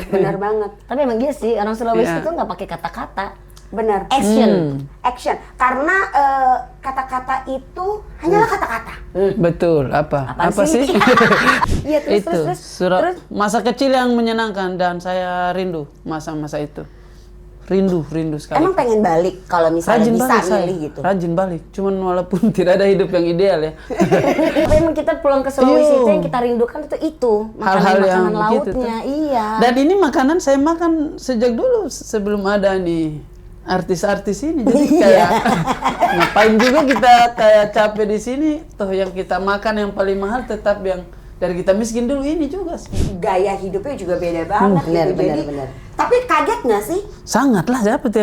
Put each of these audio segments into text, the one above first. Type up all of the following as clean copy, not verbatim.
benar banget. Tapi emang dia sih orang Sulawesi itu nggak pakai kata-kata. Benar. Action. Action. Karena kata-kata itu hanyalah kata-kata. Betul. Apa sih? Iya, terus. Masa kecil yang menyenangkan dan saya rindu masa-masa itu. Rindu sekali. Emang pengen balik kalau misalnya Rajin bisa balik saya. milih gitu. Rajin balik. Cuman walaupun tidak ada hidup yang ideal ya. Tapi emang kita pulang ke Sulawesi itu yang kita rindukan itu Hal-hal yang makanan begitu, lautnya. Iya. Dan ini makanan saya makan sejak dulu sebelum ada nih artis-artis ini. Jadi kayak ngapain juga kita kayak capek di sini. Toh yang kita makan yang paling mahal tetap yang dari kita miskin dulu ini juga sih. Gaya hidupnya juga beda banget benar, gitu. Jadi, benar. tapi kaget nggak sih? Sangat lah,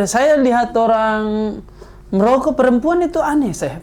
saya lihat orang merokok perempuan itu aneh saya.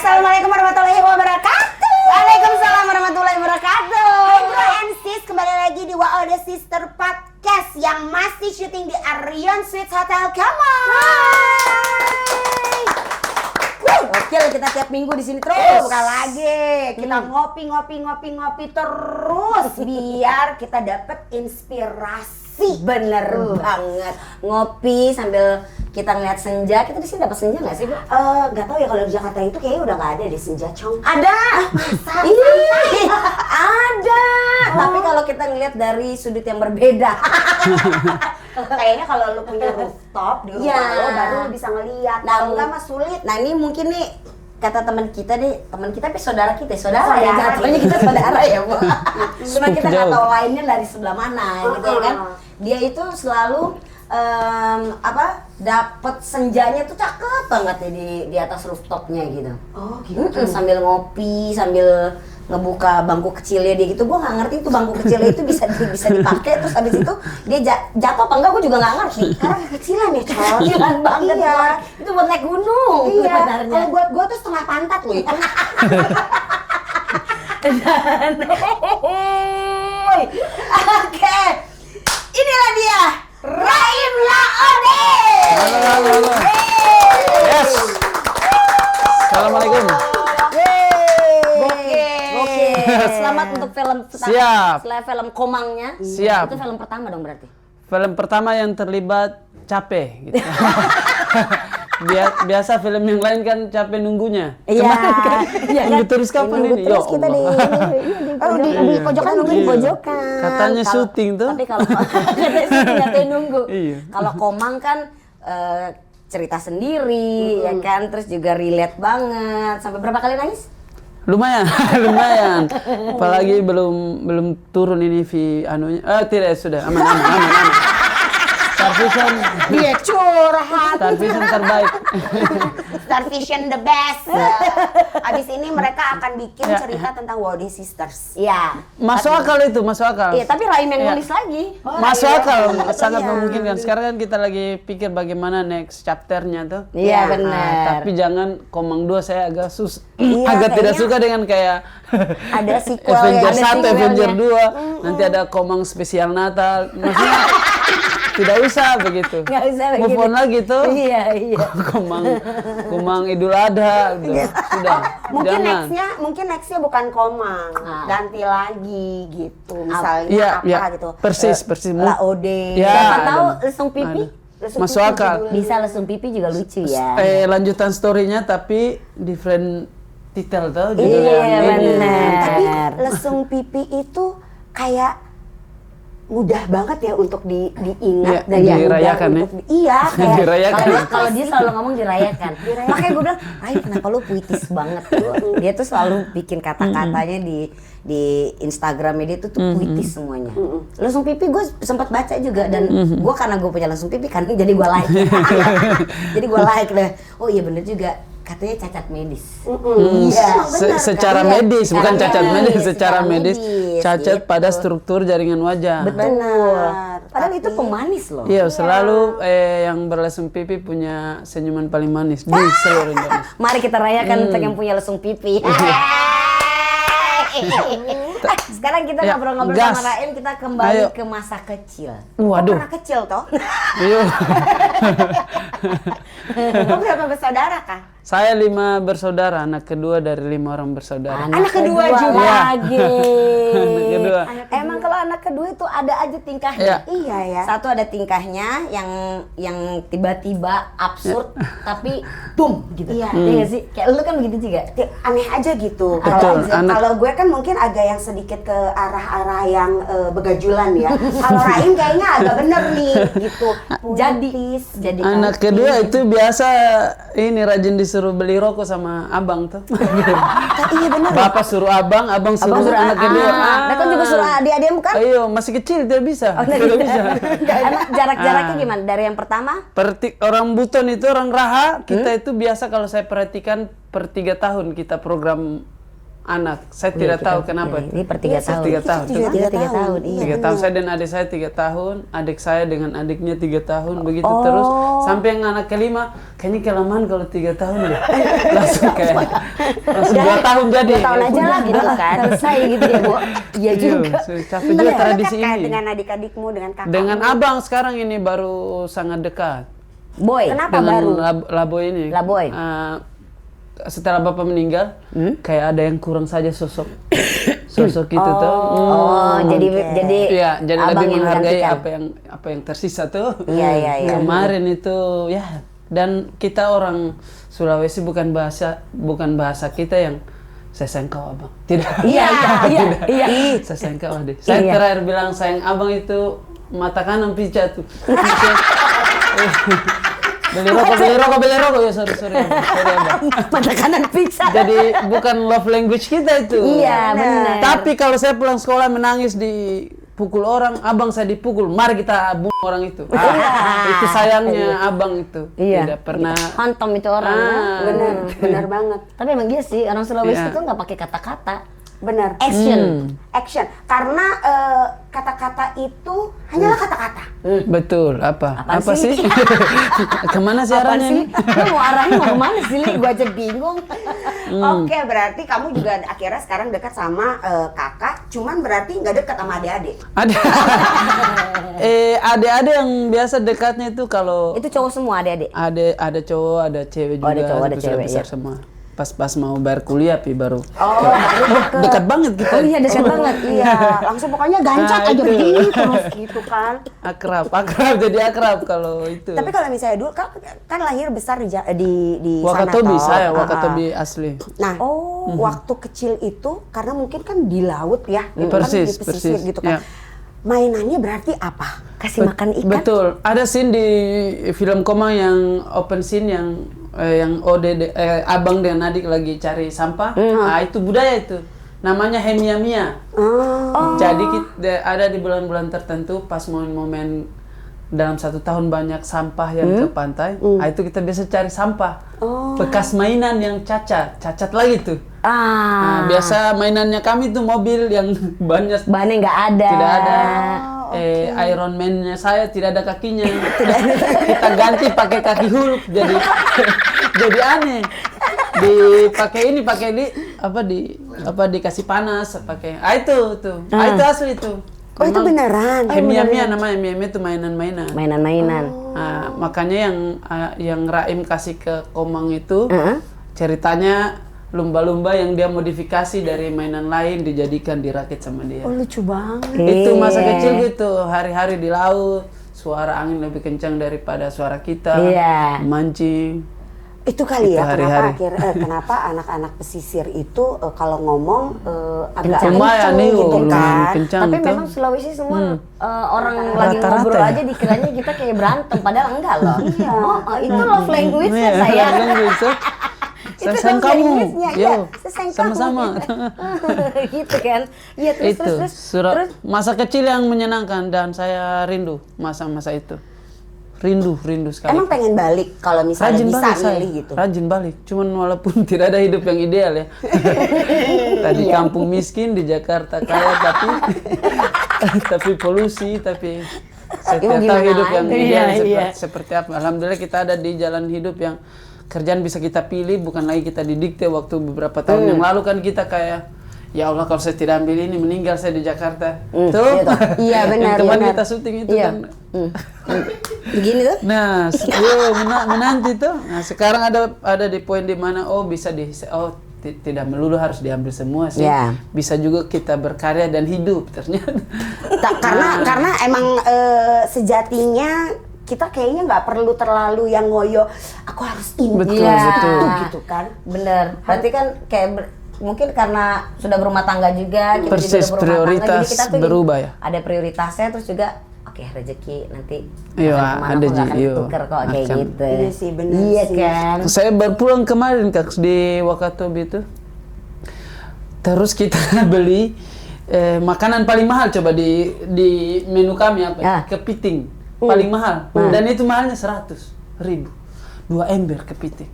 Assalamualaikum warahmatullahi wabarakatuh. Waalaikumsalam warahmatullahi wabarakatuh. Hai bro and sis, kembali lagi di Wow The Sister Podcast yang masih syuting di Arion Suites Hotel Kamar. Oke, kita tiap minggu di sini terus. Bukan lagi, kita ngopi terus biar kita dapet inspirasi. Bener banget. Ngopi sambil kita ngeliat senja. Kita di sini dapat senja nggak sih, Bu? Gak tau ya, kalau di Jakarta itu kayaknya udah gak ada deh senja, Cong. Ada. Masa? Ih, ada. Tapi kalau kita ngeliat dari sudut yang berbeda. Kayaknya kalau lu punya rooftop di rumah Iya. lo baru lu bisa ngeliat. Nah, Kalau enggak mah sulit. Nah, ini mungkin nih kata teman kita tapi saudara kita, saudara Saudara. ya jatuhnya kita saudara ya, Bu. Cuma kita nggak jauh. tahu lainnya dari sebelah mana, gitu ya kan? Dia itu selalu dapat senjanya tuh cakep banget ya di atas rooftopnya gitu. Oh gitu. Sambil ngopi, sambil ngebuka bangku kecilnya dia gitu. Gue nggak ngerti itu bangku kecilnya itu bisa dipakai, terus habis itu dia jatuh apa enggak gue juga nggak ngerti. Karena kecilan ya, Cong. Kecilan banget. Iya. Boy. Itu buat naik gunung Iya. sebenarnya. Kalau buat gua tuh setengah pantat loh itu. Oke, inilah dia Rahim Laode. Halo. Yes. Assalamualaikum. Oke. Selamat untuk film pertama. Siap. Setelah film Komangnya. Siap. Itu film pertama dong berarti. Film pertama yang terlibat capek gitu. Biasa film yang lain kan capek nunggunya. Iya. Nunggu terus kapan ini? Ya Terus kita di di pojokan nunggu di pojokan. Katanya syuting tuh. Tapi kalau katanya syuting katanya nunggu. Iya. Kalau Komang kan cerita sendiri ya kan, terus juga relate banget. Sampai berapa kali nangis? Lumayan. Apalagi belum turun ini anunya. Tidak, sudah aman. Star Vision. Dia curhat. Star Vision terbaik. Star Vision the best. Abis ini mereka akan bikin cerita tentang Wow The Sisters. Iya. Masuk akal itu, masuk akal. Iya, tapi Rahim yang Iya. nulis lagi. Masuk akal, sangat Iya. memungkinkan. Sekarang kan kita lagi pikir bagaimana next chapternya tuh. Iya, Ya, benar. Tapi jangan Komang 2 saya agak Iya, agak tidak kayaknya suka dengan kayak ada sequel Avenger ya, ada 1, Avenger sequelnya. 2, nanti ada Komang spesial Natal. Maksudnya tidak usah begitu. Nggak usah Move begitu. on lagi tuh. Iya. Komang Idul Adha udah. Sudah. Mungkin Jangan. nextnya bukan Komang, ganti lagi gitu. Misalnya Iya, apa iya. gitu. Persis. Laode. Ya. Siapa tahu ada. lesung pipi? Ada. Masuk akal. Bisa lesung pipi juga lucu ya. Lanjutan story-nya tapi different title tuh Iya, judulnya. benar. Tapi lesung pipi itu kayak mudah banget ya untuk diingat Iya, dan mudah dirayakan ya. untuk iya kayak Dirayakan. Kalau dia selalu ngomong dirayakan. Makanya gue bilang, Rai kenapa lu puitis banget? Dia tuh selalu bikin kata-katanya di Instagramnya dia tuh puitis semuanya. Langsung pipi gue sempat baca juga dan gue karena gue punya langsung pipi kan jadi gue like. Jadi gue like deh. Oh iya bener juga. Katanya cacat medis. Iya, benar, Secara kan? medis, Secara bukan cacat medis, medis, secara secara medis, medis, cacat gitu. pada struktur jaringan wajah. Betul. Padahal Tapi- itu pemanis loh. Iya, selalu yang berlesung pipi punya senyuman paling manis di seluruh Indonesia. Mari kita rayakan untuk yang punya lesung pipi. Sekarang kita Ya, ngobrol-ngobrol gas. sama Raim, kita kembali Ayo. ke masa kecil. Waduh. Pernah kecil toh? Iya. Kamu berapa bersaudara kah? Saya 5 bersaudara, anak kedua dari 5 orang bersaudara. Anak kedua juga. lagi. Anak kedua. Emang kalau anak kedua itu ada aja tingkahnya. Iya. Iya ya. Satu ada tingkahnya yang tiba-tiba absurd tapi boom gitu. Iya. Iya nggak sih? Kayak lu kan begitu juga. Aneh aja gitu. Betul, anak- Kalau gue kan mungkin agak yang sedikit ke arah-arah yang begajulan ya. Kalau Raim kayaknya agak bener nih gitu. Jadi Anak kedua itu biasa ini rajin disuruh beli rokok sama abang tuh. Iya bener. Bapak suruh abang suruh Abang suruh anak kedua. Nah kan juga suruh adik-adik bukan? Ayo, masih kecil tidak bisa. Tidak bisa. Emang jarak-jaraknya gimana? Dari yang pertama? Orang Buton itu orang Raha, kita itu biasa kalau saya perhatikan per 3 tahun kita program anak. Saya tidak tahu kenapa itu. Ini per 3 tahun. 3 tahun. Tiga tahun. Iya. 3 tahun saya dan adik saya 3 tahun, adik saya dengan adiknya 3 tahun, begitu terus sampai yang anak kelima kayaknya kelamaan kalau 3 tahun ya. langsung 2 tahun jadi. 2 tahun aja lah gitu kan. Selesai gitu ya, Bu. Iya juga. Capek juga tradisi Dekat, ini. dengan adik-adikmu, dengan kakak. Dengan abang sekarang ini baru sangat dekat. Boy. Kenapa Dengan baru? Laboy ini. Laboy. Setelah bapak meninggal, kayak ada yang kurang saja sosok itu tuh. Oh, jadi Iya, jadi abang lebih yang menghargai menggantikan. apa yang tersisa tuh. Iya. Kemarin itu ya, dan kita orang Sulawesi bukan bahasa kita yang saya sayang kau abang. Tidak. Iya. Saya sayang kau adik. Saya terakhir bilang sayang abang itu mata kanan pica tuh. Beli rokok ya sorry abang. Mata kanan pizza. Jadi bukan love language kita itu. Iya, benar. Tapi kalau saya pulang sekolah menangis dipukul orang, abang saya dipukul, mari kita bunuh orang itu. Itu sayangnya abang itu. Iya. Tidak pernah. Hantam itu orang. Benar banget. Tapi emang iya sih, orang Sulawesi Iya. itu nggak pakai kata-kata. Benar. Action. Action. Karena kata-kata itu hanyalah kata-kata. Betul. Apa sih? Kemana sih Apaan arahnya sih? ini? Lu mau arahnya mau kemana sih, Li? Gua aja bingung. Oke, berarti kamu juga akhirnya sekarang dekat sama kakak, cuman berarti nggak dekat sama adik-adik. Ada. Adik-adik yang biasa dekatnya itu kalau Itu cowok semua adik-adik. ada cowok, ada cewek juga. ada cowok, ada besar-besar cewek, ya. semua. Pas mau bayar kuliah baru. Oh, Dekat banget kita. Oh iya, dekat banget. iya, langsung pokoknya gancat Nah, aja itu. begini terus gitu kan. Akrab jadi akrab kalau itu. Tapi kalau misalnya dulu kan lahir besar di sana Wakatobi toh. saya, Ah, Wakatobi asli. Nah, waktu kecil itu karena mungkin kan di laut ya, gitu Persis, kan di pesisir persis, gitu kan. ya. Mainannya berarti apa? Kasih makan ikan? Betul. Ada scene di film Komang yang open scene yang abang dan adik lagi cari sampah. Nah, itu budaya itu. Namanya hemiamia. Jadi ada di bulan-bulan tertentu pas momen-momen dalam 1 tahun banyak sampah yang ke pantai. Nah, itu kita biasa cari sampah. Bekas mainan yang cacat lagi tuh. Nah, biasa mainannya kami tuh mobil yang banyak Bahannya nggak ada. tidak ada. Iron Man-nya saya tidak ada kakinya. Kita ganti pakai kaki Hulk jadi aneh. Dikasih panas pakai. Itu asli itu. Oh, itu beneran? Hemiamia namanya, hemiamia itu mainan-mainan. Mainan-mainan. Nah, makanya yang Raim kasih ke Komang itu ceritanya lumba-lumba yang dia modifikasi dari mainan lain dijadikan dirakit sama dia. Oh, lucu banget. Itu masa kecil gitu, hari-hari di laut, suara angin lebih kencang daripada suara kita, Iya. mancing. Itu kali Itu ya hari-hari. kenapa anak-anak pesisir itu kalau ngomong agak Lumayan kenceng nih, gitu lumayan kan. kencang. Tapi tuh. memang Sulawesi semua orang lagi Rata-rata ngobrol ya? aja dikiranya kita kayak berantem, padahal enggak loh. Iya. Itu love language Iya, saya. language, so. Itu Sayang love kamu, language-nya, yo, iya, sayang kamu. sama-sama. Gitu kan. Iya terus Itu terus masa kecil yang menyenangkan dan saya rindu masa-masa itu. Rindu sekali. Emang pengen balik kalau misalnya Rajin bisa balik saya, milih gitu. rajin balik. Cuman walaupun tidak ada hidup yang ideal ya. Tadi kampung miskin di Jakarta kaya tapi polusi, tapi saya tidak tahu gimana hidup yang aja. ideal Iya. seperti apa. Alhamdulillah kita ada di jalan hidup yang kerjaan bisa kita pilih, bukan lagi kita didikte. Waktu beberapa tahun yang lalu kan kita kayak, ya Allah kalau saya tidak ambil ini meninggal saya di Jakarta. Tuh. Iya, benar, Yang teman benar. kita syuting itu Iya. kan. begini tuh. Nah, menanti tuh. Nah, sekarang ada di poin di mana bisa tidak melulu harus diambil semua sih. Ya. Bisa juga kita berkarya dan hidup ternyata. Karena emang sejatinya kita kayaknya nggak perlu terlalu yang ngoyo. Aku harus ini, Betul, aku harus betul. itu gitu kan. Bener. Berarti kan kayak mungkin karena sudah berumah tangga juga, kita Persis, juga udah berumah tangga, prioritas jadi kita tuh berubah ya. Ada prioritasnya, terus juga oke rezeki nanti Iya, akan kemana ada kok nggak akan iya. tuker kok kayak Macam. gitu. Iya sih, bener Iya sih. kan. Saya berpulang kemarin Kak di Wakatobi itu. Terus kita beli makanan paling mahal coba di menu kami apa? Ah. Kepiting. Paling mahal. Dan itu mahalnya 100.000. 2 ember kepiting.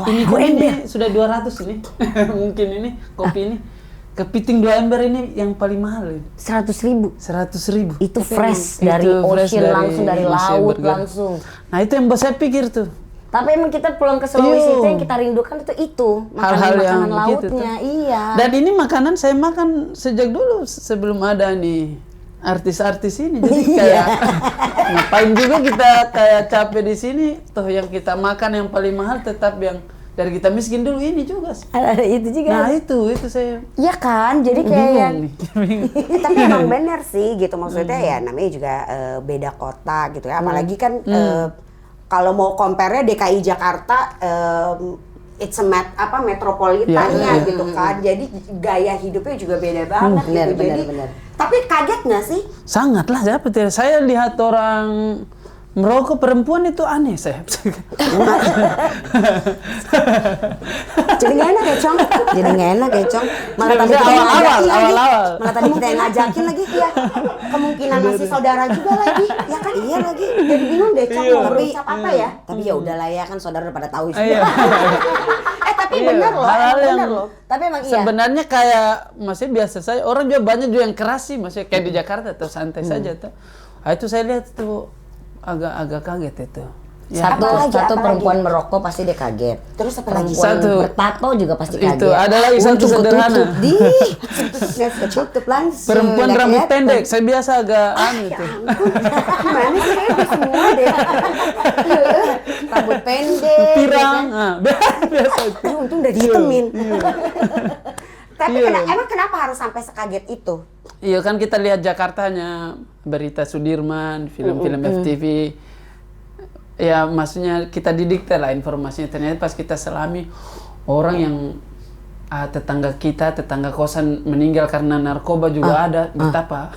Ini kopi ini sudah 200 ini. Mungkin ini kopi ini. Kepiting 2 ember ini yang paling mahal ini. 100.000. 100.000. Itu fresh Itu dari fresh ocean dari langsung, dari Indonesia laut bergerak. langsung. Nah itu yang saya pikir tuh. Tapi emang kita pulang ke Sulawesi Iya. itu yang kita rindukan itu Hal-hal yang makanan begitu lautnya. tuh. Iya. Dan ini makanan saya makan sejak dulu sebelum ada nih artis-artis ini. Jadi kayak ngapain juga kita kayak capek di sini. Toh yang kita makan yang paling mahal tetap yang dari kita miskin dulu ini juga sih. Ada itu juga. Nah itu saya Iya kan, jadi kayak bingung nih. Bingung. tapi emang bener sih gitu maksudnya ya namanya juga beda kota gitu ya apalagi kan kalau mau compare-nya DKI Jakarta it's a metropolitannya Iya. gitu kan jadi gaya hidupnya juga beda banget Bener, gitu bener, jadi bener. tapi kaget nggak sih Sangat lah, saya lihat orang merokok perempuan itu aneh saya. jadi nggak enak ya Cong Jadi nggak enak ya, Cong. malah tadi Awal-awal, kita yang ngajakin lagi awal-awal. malah tadi kita yang ngajakin lagi ya kemungkinan masih saudara juga lagi ya kan iya lagi jadi bingung deh Cong mau berucap apa ya Tapi ya udahlah ya kan saudara udah pada tahu sih. Iya. tapi Iya, bener loh hal-hal emang yang- bener loh Tapi emang iya. Sebenarnya kayak masih biasa saja. Orang juga banyak juga yang keras sih, masih kayak di Jakarta tuh santai saja tuh. Nah, itu saya lihat tuh agak kaget itu. Ya, Satu apalagi? perempuan merokok pasti dia kaget. terus apa lagi Perempuan Satu. bertato juga pasti kaget. itu ada lagi satu sederhana. Di ketutup langsung. Perempuan nggak rambut kelihatan. pendek, saya biasa agak aneh tuh. gimana sih kayaknya semua deh Rambut pendek. Pirang, biasa itu. Aduh, untung udah dihitemin. Iya. Tapi Iya. emang kenapa harus sampai sekaget itu? Iya kan kita lihat Jakartanya, berita Sudirman, film-film FTV. Ya maksudnya kita didikte lah informasinya. Ternyata pas kita selami orang yang tetangga kosan meninggal karena narkoba juga ada. Betapa?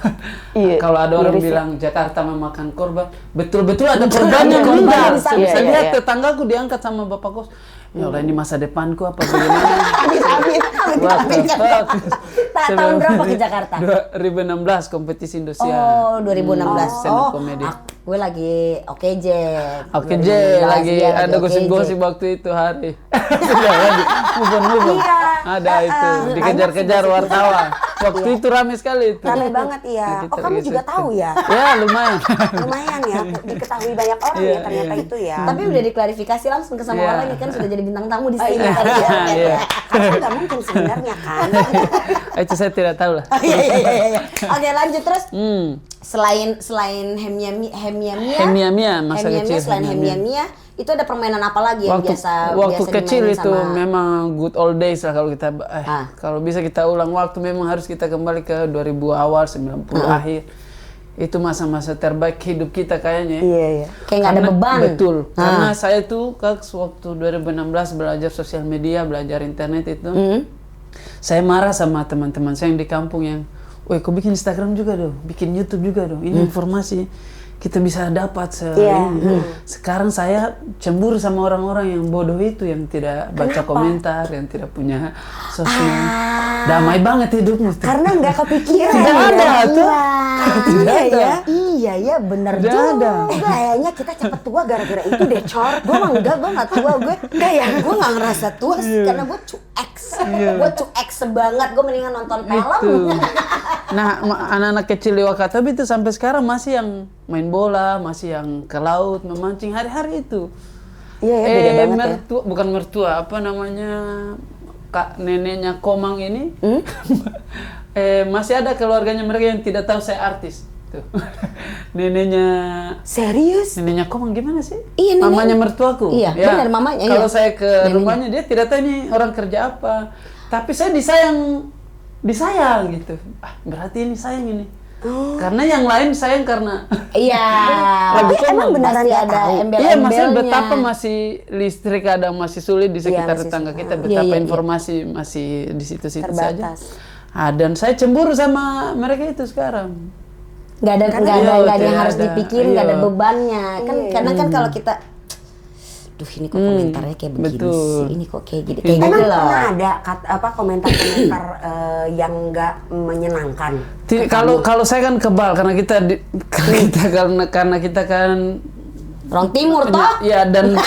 Iya, Kalau ada orang miris ya. bilang Jakarta memakan korban, betul-betul ada korbannya ada meninggal. korban di sana. Saya Iya, lihat iya. tetanggaku diangkat sama bapak kos. Ya Allah ini masa depanku apa bagaimana? Amit-amit. What the fuck? Tahun berapa ke Jakarta? 2016 kompetisi Indosiar. Oh, 2016. Stand up comedy. Gue lagi OKJ. Oke 2016, J, lagi iya, ada OKJ. gosip-gosip waktu itu hari. Sudah lagi, move on. Iya. Ada itu, dikejar-kejar wartawan. Waktu itu rame sekali itu. Rame banget iya. Nah, Oh kamu juga tahu ya? Ya lumayan. Lumayan ya, diketahui banyak orang Iya, ya ternyata iya. itu ya. Tapi udah diklarifikasi langsung ke sama Iya. orang ya kan sudah jadi bintang tamu di sini. Iya, Iya. Karena nggak mungkin sebenarnya kan. Itu saya tidak tahu lah. Iya. Oke lanjut terus. Hmm. Selain hemia Hemia-mia masa kecil. selain hemia itu ada permainan apa lagi yang Waktu biasa kecil dimainin itu sama- memang good old days lah kalau kita Ah. kalau bisa kita ulang waktu memang harus kita kembali ke 2000 awal 90 akhir. itu masa-masa terbaik hidup kita kayaknya. Iya, iya. Kayak nggak ada beban. Betul. Ah. Karena saya tuh waktu 2016 belajar sosial media, belajar internet itu, saya marah sama teman-teman saya yang di kampung yang, woi kok bikin Instagram juga dong, bikin YouTube juga dong, ini informasi kita bisa dapat ini. Sekarang saya cemburu sama orang-orang yang bodoh itu, yang tidak baca komentar, yang tidak punya sosmed. Damai banget hidupmu tuh. Karena nggak kepikiran. Tidak ada tuh. Iya ya, iya ya, bener Tidak juga. ada. Kayaknya kita cepet tua gara-gara itu deh, Cor. Gue mah enggak, gue nggak tua, gue nggak ngerasa tua sih, karena gue cuek, gue cuek sebanget, gue mendingan nonton film. Itu. Nah, anak-anak kecil di Wakatobi itu sampai sekarang masih yang main bola, masih yang ke laut, memancing hari-hari itu. Iya ya, beda banget ya. mertua, bukan mertua, apa namanya, kak neneknya Komang ini, masih ada keluarganya mereka yang tidak tahu saya artis. Tuh. neneknya Serius? Neneknya Komang gimana sih? Iya, nenek. Mamanya mertuaku. Iya, benar, mamanya, Kalau iya. saya ke Neneknya. rumahnya dia tidak tahu ini orang kerja apa. Tapi saya disayang gitu. Berarti ini sayang ini. Karena yang lain sayang karena Iya. Tapi emang beneran Pasti nggak ada tahu. iya, embel-embelnya. maksudnya betapa masih listrik ada masih sulit di sekitar masih tetangga sulit. kita, Iya, betapa iya, iya. informasi masih di situ-situ saja. Terbatas. Dan saya cemburu sama mereka itu sekarang. Nggak ada Iya, yang tidak harus ada. dipikirin, nggak ada Iya. bebannya. Kan karena kan kalau kita, duh ini kok komentarnya kayak begini betul. sih, ini kok kayak gini, kayak Emang gitu loh. pernah ada komentar-komentar yang nggak menyenangkan? Kalau saya kan kebal karena kita kan Orang timur toh. ya dan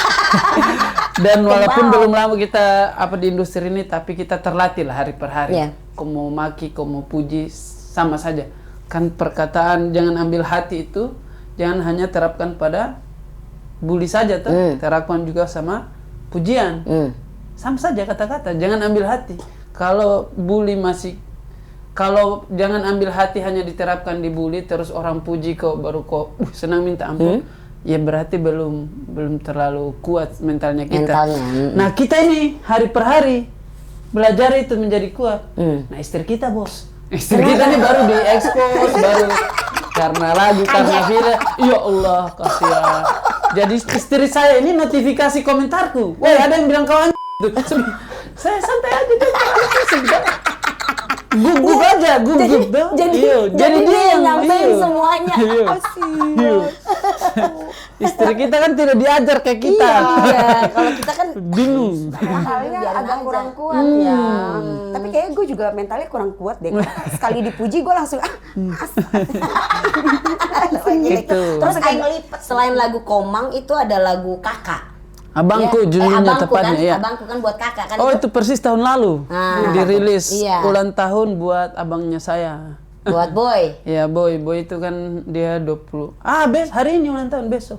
walaupun belum lama kita di industri ini, tapi kita terlatih lah hari per hari. Iya. Kau mau maki, kau mau puji, sama saja. Kan perkataan jangan ambil hati itu, jangan hanya terapkan pada bully saja tuh, terapkan juga sama pujian. Sama saja kata-kata, jangan ambil hati. Kalau bully kalau jangan ambil hati hanya diterapkan di bully, terus orang puji kok baru kok senang minta ampun, ya berarti belum terlalu kuat mentalnya kita. Nah kita ini hari per hari belajar itu menjadi kuat. Nah istri kita bos, istri kita ini baru diekspos, baru karena lagu, karena video. Ya Allah kasihan. Jadi istri saya ini notifikasi komentarku. Wah ada yang bilang kau saya santai aja deh. Gugup aja, gugup tuh. Jadi dia yang nyampein semuanya. Iya. Istri kita kan tidak diajar kayak kita. Iya, kalau kita kan Bingung. Mentalnya Biarin agak aja. kurang kuat ya. Tapi kayaknya gue juga mentalnya kurang kuat deh. Sekali dipuji gue langsung Itu. Terus selain lagu Komang itu ada lagu Kakak. Abangku judulnya Abangku tepatnya kan, ya. Abangku kan buat kakak kan. Oh itu persis tahun lalu dirilis Iya. ulang tahun buat abangnya saya. Buat Boy. Ya boy itu kan dia 20. Hari ini ulang tahun besok.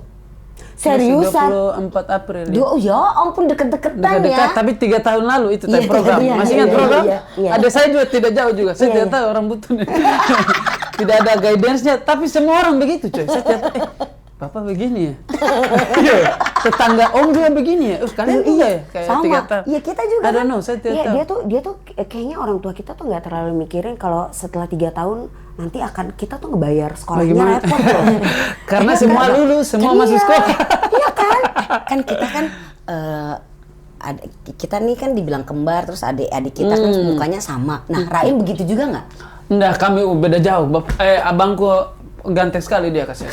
Seriusan? 24 April. Ya ampun deket-deketan Dekat-dekat, ya. tapi 3 tahun lalu itu Iya, program. iya, Masih iya, ingat iya, program? iya. Ada saya juga tidak jauh juga. Saya tidak tahu orang butuh nih. Tidak ada guidance-nya, tapi semua orang begitu coy. Saya tidak Bapak begini ya? Iya, tetangga om juga begini ya? Kalian juga ya? Kayak sama. 3 tahun. Iya kita juga. I don't know, saya tidak tahu. Dia tuh kayaknya orang tua kita tuh nggak terlalu mikirin kalau setelah 3 tahun nanti akan kita tuh ngebayar sekolahnya Bagaimana? repot loh. Karena semua lulus, semua masuk sekolah. Iya kan? Kan kita kan kita nih kan dibilang kembar, terus adik-adik kita kan mukanya sama. Nah, Raim begitu juga nggak? Enggak, kami beda jauh. Abangku ganteng sekali dia kasih.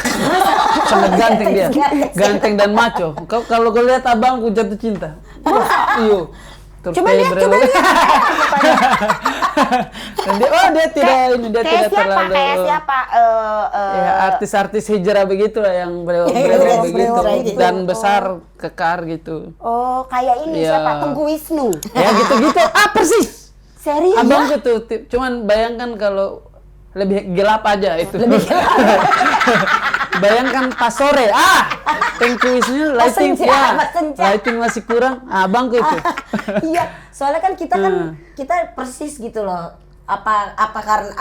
Sangat ganteng dia. Ganteng dan maco. Kalau kau lihat abangku jatuh cinta. Iyo. Terus Coba lihat. Dan dia tidak terlalu. Kayak siapa? Ya artis-artis hijrah begitu lah yang beliau begitu dan besar kekar gitu. Oh, kayak ini Iya. siapa? Tengku Wisnu. Ya gitu-gitu. Persis. Serius? Abangku tuh, cuman bayangkan kalau lebih gelap aja itu. Bayangkan pas sore, Tengku Wisnu lighting lighting masih kurang. Abangku itu. Iya, soalnya kan kita persis gitu loh. Karena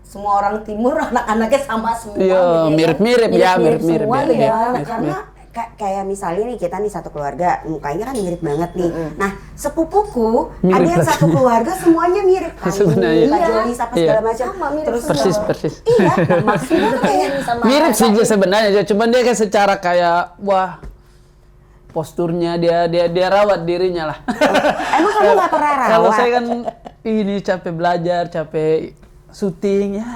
semua orang timur anak-anaknya sama semua. Iya, gitu ya kan? mirip-mirip ya, mirip-mirip semua ya. gitu ya. Karena kayak misalnya nih kita nih satu keluarga, mukanya kan mirip banget nih. Nah, sepupuku ada yang satu keluarga semuanya mirip. Sebenarnya. Kak Jolis apa segala macam. Sama, mirip Terus persis. iya, maksudnya tuh kayak sama Mirip sih sebenarnya, cuman dia kan secara kayak wah posturnya dia rawat dirinya lah. emang kamu nggak pernah rawat? Kalau saya kan ini capek belajar, capek syuting ya.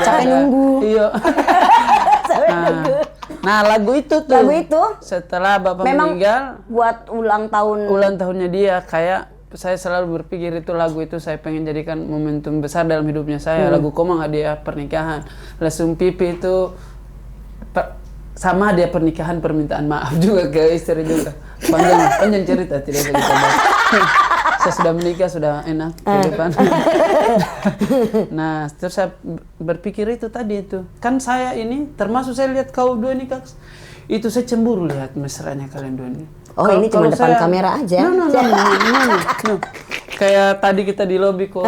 capek nunggu. Iya. Nah, lagu itu tuh. Lagu itu setelah bapak memang meninggal, buat ulang tahunnya dia kayak saya selalu berpikir itu lagu itu saya pengen jadikan momentum besar dalam hidupnya saya. Lagu Komang hadiah pernikahan. Langsung Pipi itu sama dia pernikahan permintaan maaf juga ke istri juga. Panjang cerita tidak bisa kita bahas. Saya sudah menikah, sudah enak kehidupan. Nah, terus saya berpikir itu tadi itu. Kan saya ini termasuk saya lihat kau dua ini Kak. Itu saya cemburu lihat mesranya kalian dua ini. Oh, ini cuma depan kamera aja. No. Kayak tadi kita di lobi kok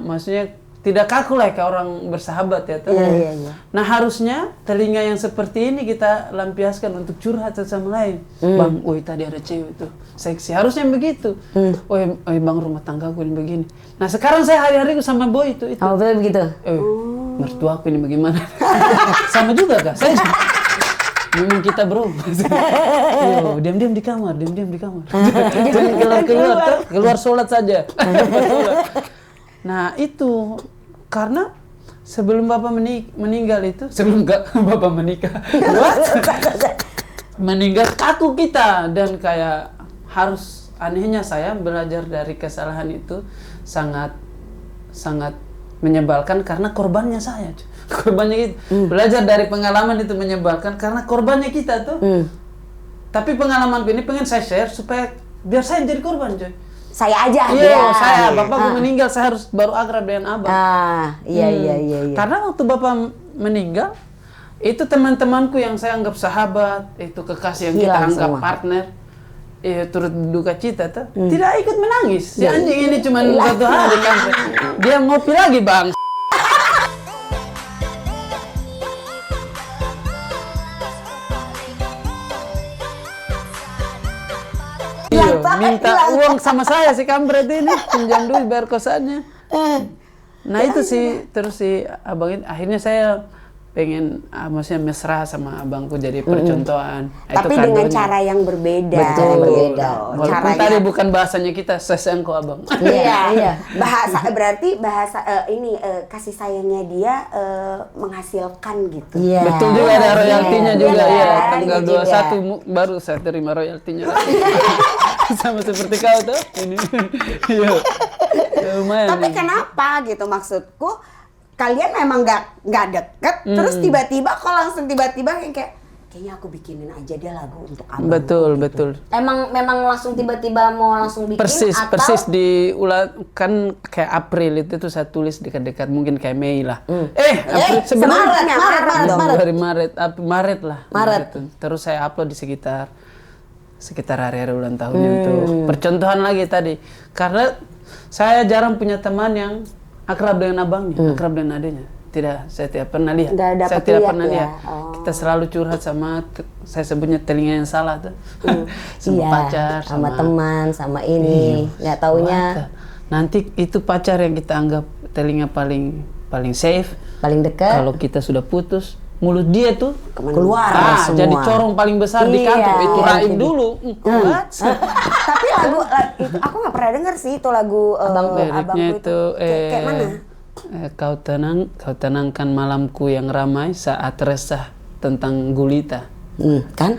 maksudnya tidak kaku lah kayak orang bersahabat ya tuh. Iya. Nah, harusnya telinga yang seperti ini kita lampiaskan untuk curhat satu sama lain. Bang, woi tadi ada cewek tuh seksi. Harusnya begitu. Woi bang, rumah tanggaku ini begini. Nah, sekarang saya hari-hari sama boy itu. Oh, betul begitu. Mertua aku ini bagaimana? Sama juga Kak. Saya memang kita bro. Yo, diam-diam di kamar. Jangan keluar sholat saja. Nah, itu karena sebelum bapak meninggal itu, bapak menikah, meninggal kaku kita dan kayak harus anehnya saya belajar dari kesalahan itu sangat menyebalkan karena korbannya saya. Korbannya itu belajar dari pengalaman itu menyebalkan karena korbannya kita tuh. Tapi pengalaman ini pengen saya share supaya biar saya jadi korban coy. Saya aja. Iya, saya bapakku meninggal saya harus baru akrab dengan abang. Iya. Karena waktu bapak meninggal itu teman-temanku yang saya anggap sahabat, itu kekasih yang kita anggap partner, turut duka cita tuh tidak ikut menangis. Si anjing ini cuma satu hari kan. Dia ngopi lagi bang. Minta uang sama saya si kampret ini, pinjam duit bayar kosannya. Nah itu sih, terus si abang ini akhirnya saya pengen maksudnya mesra sama abangku jadi percontohan. Tapi dengan cara yang berbeda. Betul, berbeda. Walaupun tadi bukan bahasanya kita, sesengko abang. Iya. Berarti ini kasih sayangnya dia menghasilkan gitu. Iya. Betul juga ada royaltinya juga ya. Tanggal Juga. 21 baru saya terima royaltinya. Sama seperti kau tuh ini. Iya. Lumayan. Tapi kenapa gitu maksudku? Kalian memang nggak deket, terus tiba-tiba kok langsung tiba-tiba kayaknya aku bikinin aja dia lagu untuk abang. Betul. Memang langsung tiba-tiba mau langsung bikin Persis kan kayak April itu tuh saya tulis dekat-dekat mungkin kayak Mei lah. April sebenarnya Maret lah. Terus saya upload di sekitar hari-hari ulang tahunnya untuk percontohan lagi tadi. Karena saya jarang punya teman yang akrab dengan abangnya, akrab dengan adiknya. Saya tidak pernah lihat. Saya tidak pernah lihat. Kita selalu curhat sama, saya sebutnya telinga yang salah tuh. Sama pacar, sama teman, sama ini. Nggak taunya. Nanti itu pacar yang kita anggap telinga paling safe, paling dekat. Kalau kita sudah putus, mulut dia tuh keluar semua. Jadi corong paling besar di kantor. Itu Raib dulu. Tapi lagu itu aku nggak pernah dengar sih itu lagu abangku itu. Kayak mana? Kau tenangkan malamku yang ramai saat resah tentang gulita. Kan?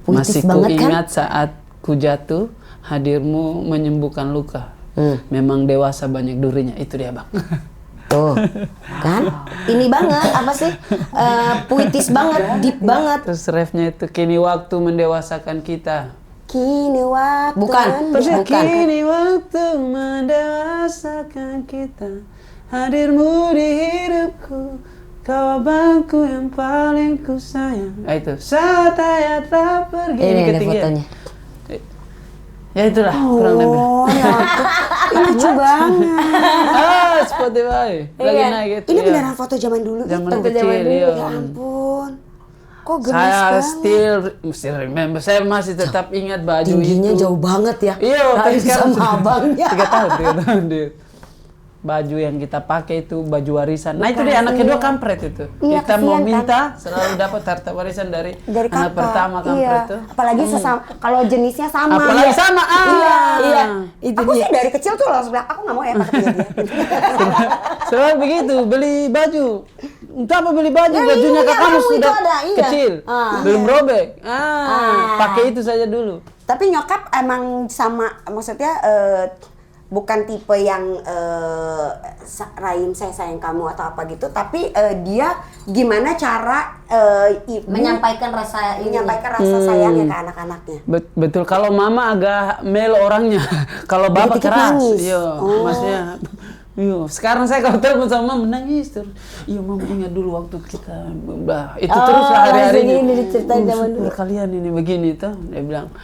Masih ku ingat saat ku jatuh, hadirmu menyembuhkan luka. Memang dewasa banyak durinya. Itu dia bang. Tuh, kan? Ini banget, apa sih? Puitis banget, deep banget. Terus refnya itu, kini waktu mendewasakan kita. Kini waktu. Bukan. Kini waktu mendewasakan kita. Hadirmu di hidupku, kau abangku yang paling ku sayang. Itu, saat ayat tak pergi. Ini ada fotonya. Ya itulah kurang lebih. Lucu banget. Spotify lagi naik gitu. Ini beneran foto zaman dulu. Zaman itu. kecil, iya. Ya ampun. Kok gemes saya banget? still remember, saya masih tetap ingat baju Tingginya itu. jauh banget ya. Iya, Raim sekarang sama abangnya. 3 tahun dia. Baju yang kita pakai itu baju warisan. Nah itu dia anak kedua kampret itu. Iya, Kita mau kasihan, minta selalu dapat harta warisan dari anak kakak. pertama kampret Iya. itu. Apalagi sesama, kalau jenisnya sama. Apalagi Iya. sama. Iya, itu Aku dia. sih dari kecil tuh langsung bilang, aku nggak mau ya pakai dia. Selalu begitu, beli baju. Entah apa beli baju, Ya, bajunya iya, kakakmu kamu itu sudah ada, iya. kecil, belum robek. Pakai itu saja dulu. Tapi nyokap emang sama, maksudnya bukan tipe yang Raim saya sayang kamu atau apa gitu, tapi dia gimana cara ibu Menyampaikan rasa ini. menyampaikan rasa sayangnya ke anak-anaknya. Betul, kalau mama agak melo orangnya, kalau bapak dikit keras. nangis. Iya, Oh. maksudnya. Iya, sekarang saya kalau telepon sama mama menangis terus. Iya, mama ingat dulu waktu kita, itu terus lah hari-harinya. langsung ini diceritain zaman dulu. Kalian ini begini tuh, dia bilang.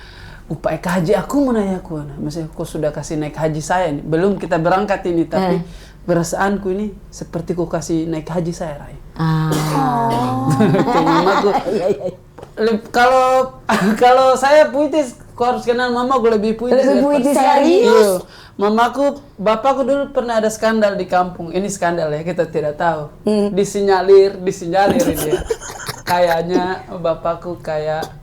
Naik haji aku mau nanya aku, maksudnya kau sudah kasih naik haji saya nih, belum kita berangkat ini, tapi perasaanku ini seperti kau kasih naik haji saya, Rai. Tuh, mamaku. Kalau saya puitis, kau harus kenal mamaku lebih puitis. Lebih puitis lagi? Iya. Mamaku, bapakku dulu pernah ada skandal di kampung. Ini skandal ya, kita tidak tahu. Disinyalir dia. Kayaknya bapakku kayak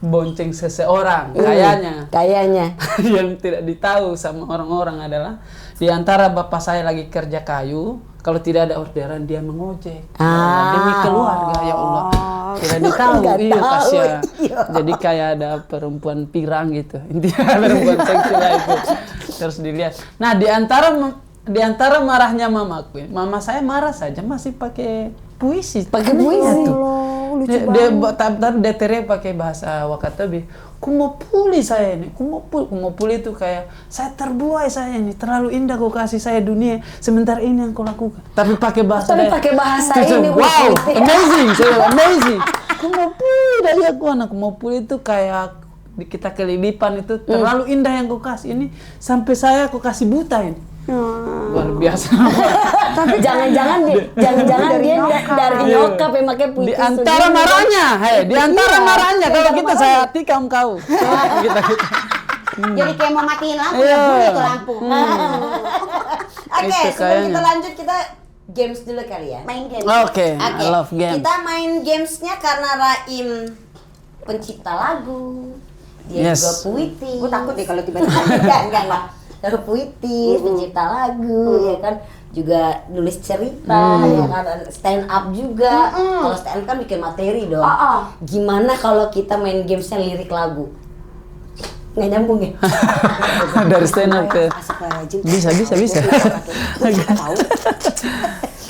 bonceng seseorang, kayaknya. Yang tidak ditahu sama orang-orang adalah di antara bapak saya lagi kerja kayu, kalau tidak ada orderan dia mengojek. Demi keluarga, ya Allah. Tidak ditahu, iya kasihan. Jadi kayak ada perempuan pirang gitu. Intinya perempuan seksi lah itu. Terus dilihat. Nah, di antara marahnya mamaku, mama saya marah saja masih pakai puisi. Pakai puisi tuh. Tapi dia teriak pakai bahasa Wakatobi. Ku mau pulih saya ini, ku mau pulih itu kayak saya terbuai saya ini, terlalu indah kau kasih saya dunia, sementara ini yang kau lakukan. Tapi pakai bahasa. Tapi pakai bahasa Terus, ini. wow, amazing. Ku mau pulih dari aku anak, ku mau pulih itu kayak kita kelilipan itu terlalu indah yang kau kasih ini, sampai saya kau kasih buta ini. Luar biasa. Tapi jangan-jangan dia dari nyokap yang pakai puitis. Di antara marahnya, marahnya kalau kita saya tikam kau. Kita. Jadi kayak mau matiin lampu Iya. ya, bunyi tuh lampu. Oke, Itu sebelum kayaknya. kita lanjut kita games dulu kali ya. Main games. Oke, I love games. Kita main gamesnya karena Raim pencipta lagu. Dia Yes. juga puitis. Gue takut deh kalau tiba-tiba enggak. Kalau puitis, pencipta lagu, ya kan, juga nulis cerita, ya kan, stand up juga. Kalau stand up kan bikin materi dong. Gimana kalau kita main gamesnya lirik lagu? Nggak nyambung ya? Dari stand up ke bisa.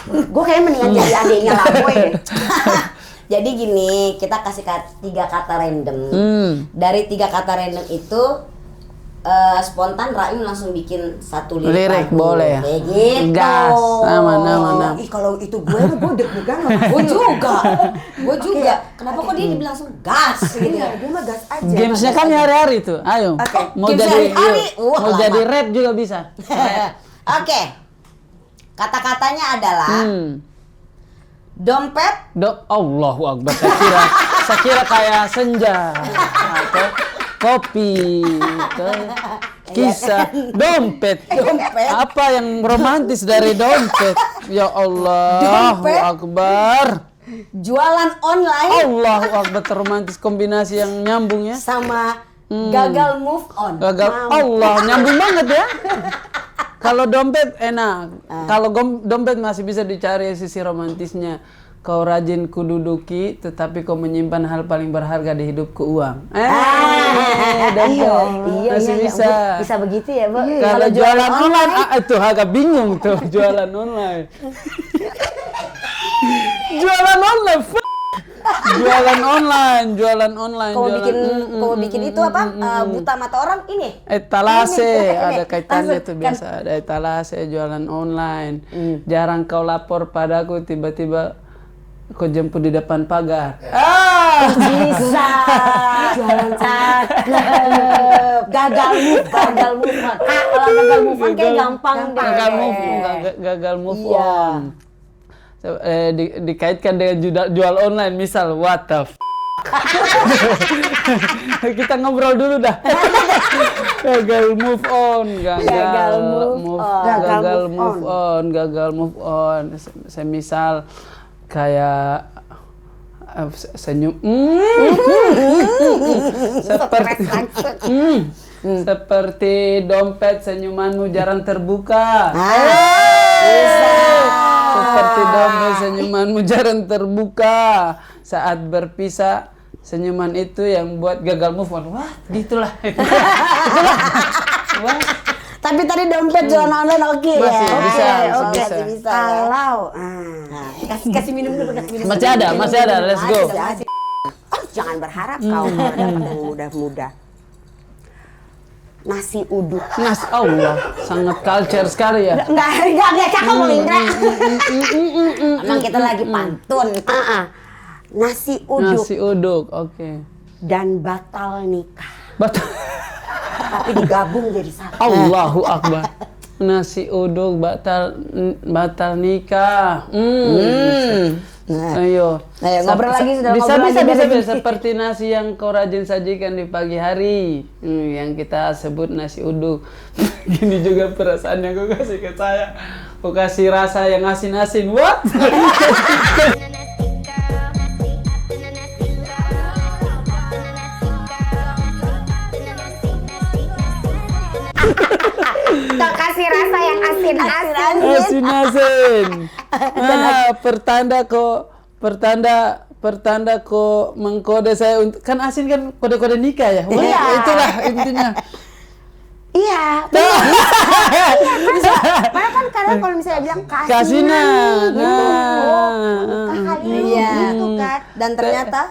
Gue kayak mendingan jadi adeknya Laboy deh. Jadi gini, kita kasih 3 kata random. Dari 3 kata random itu spontan Raim langsung bikin satu lirik lagu. Boleh. Kayak gitu. Gas, aman. Ih, kalau itu gue deg-degan loh. Gue juga. Kenapa kok dia dibilang langsung gas gitu? Dia mah gas aja. Gamesnya kan hari-hari tuh. Ayo. Oke, Mau games jadi hari-hari. Wah, mau lama. jadi rap juga bisa. Oke. Kata-katanya adalah dompet. Allahu Akbar. Saya kira kayak senja atau kopi, kisah dompet. Apa yang romantis dari dompet? Ya Allah, Dompet. Allahu Akbar. Jualan online Allahu Akbar, terromantis kombinasi yang nyambung ya. sama gagal move on. Gagal. Allah, nyambung banget ya. Kalau dompet enak. Kalau dompet masih bisa dicari sisi romantisnya. Kau rajin kududuki, tetapi kau menyimpan hal paling berharga di hidupku, uang. Dompet. Masih bisa. Bisa begitu ya, Bu. Kalau jualan online, itu agak bingung tuh jualan online. jualan online. Jualan online. Kalau bikin itu apa? Buta mata orang ini. Etalase, Ini. ada kaitannya Langsung, tuh biasa. Ada etalase, jualan online. Jarang kau lapor padaku, tiba-tiba kau jemput di depan pagar. Bisa. Jualan cakep. Gagal move on. Kalau gagal move on kayak gampang deh. Gagal move Iya. on. Dikaitkan dengan jual online, misal what the Kita ngobrol dulu dah. Gagal move on, gagal move on. Semisal kayak senyum, seperti dompet senyumanmu jarang terbuka. Seperti dompet senyumanmu jarang terbuka. Saat berpisah, senyuman itu yang buat gagal move on. Wah, gitulah. Wah. Tapi tadi dompet jualan online oke ya? Masih bisa. Kalau kasih minum dulu, kasih minum. Masih ada, let's go. jangan berharap kau dapat yang mudah-mudah. Nasi uduk. Nasi Allah, sangat culture sekali ya. Enggak cakep loh Indra. Emang kita lagi pantun. Nasi uduk Nasi uduk, oke. dan batal nikah. Betul. Tapi digabung jadi satu. Allahu Akbar. Nasi uduk batal nikah. Ayo. Ngobrol lagi, sudah bisa, ngobrol bisa, lagi. bisa. Seperti nasi yang kau rajin sajikan di pagi hari. Yang kita sebut nasi uduk. Gini juga perasaannya kau kasih ke saya. Kau kasih rasa yang asin-asin. What? Tak kasih rasa yang asin-asin. Asin-asin. Pertanda kok mengkode saya untuk, kan asin kan kode-kode nikah ya. Wah, Iya. itulah intinya. Iya. Mana kan kadang kalau misalnya bilang Kasinan. gitu kan. Dan ternyata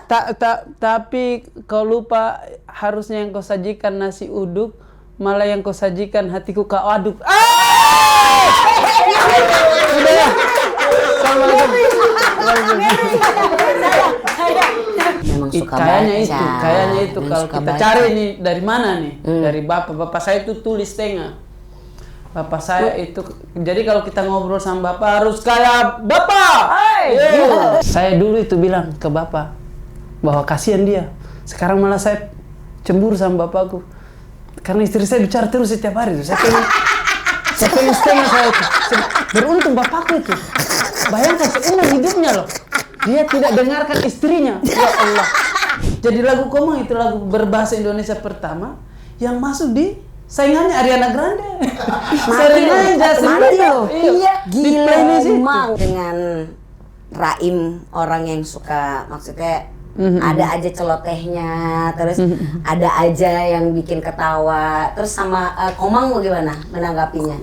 Tapi kau lupa, harusnya yang kau sajikan nasi uduk, malah yang kau sajikan hatiku kau aduk. Udah ya. memang suka Kayaknya baca. itu Memang kalau suka kita baca. cari nih dari mana nih? Dari bapak saya itu tulis tengah. Bapak saya itu, jadi kalau kita ngobrol sama bapak harus kayak bapak. Saya dulu itu bilang ke bapak bahwa kasihan dia. Sekarang malah saya cemburu sama bapakku. Karena istri saya bicara terus setiap hari tuh. Saya pengen setengah saya itu. Beruntung bapakku itu. Bayangkan seumur hidupnya loh. Dia tidak dengarkan istrinya. Ya Allah. Jadi lagu Komang itu lagu berbahasa Indonesia pertama yang masuk di saingannya Ariana Grande. Sering aja loh. Iya, Di gila playlist itu. emang. Dengan Raim, orang yang suka, maksudnya ada aja celotehnya, terus ada aja yang bikin ketawa. Terus sama Komang mau gimana menanggapinya?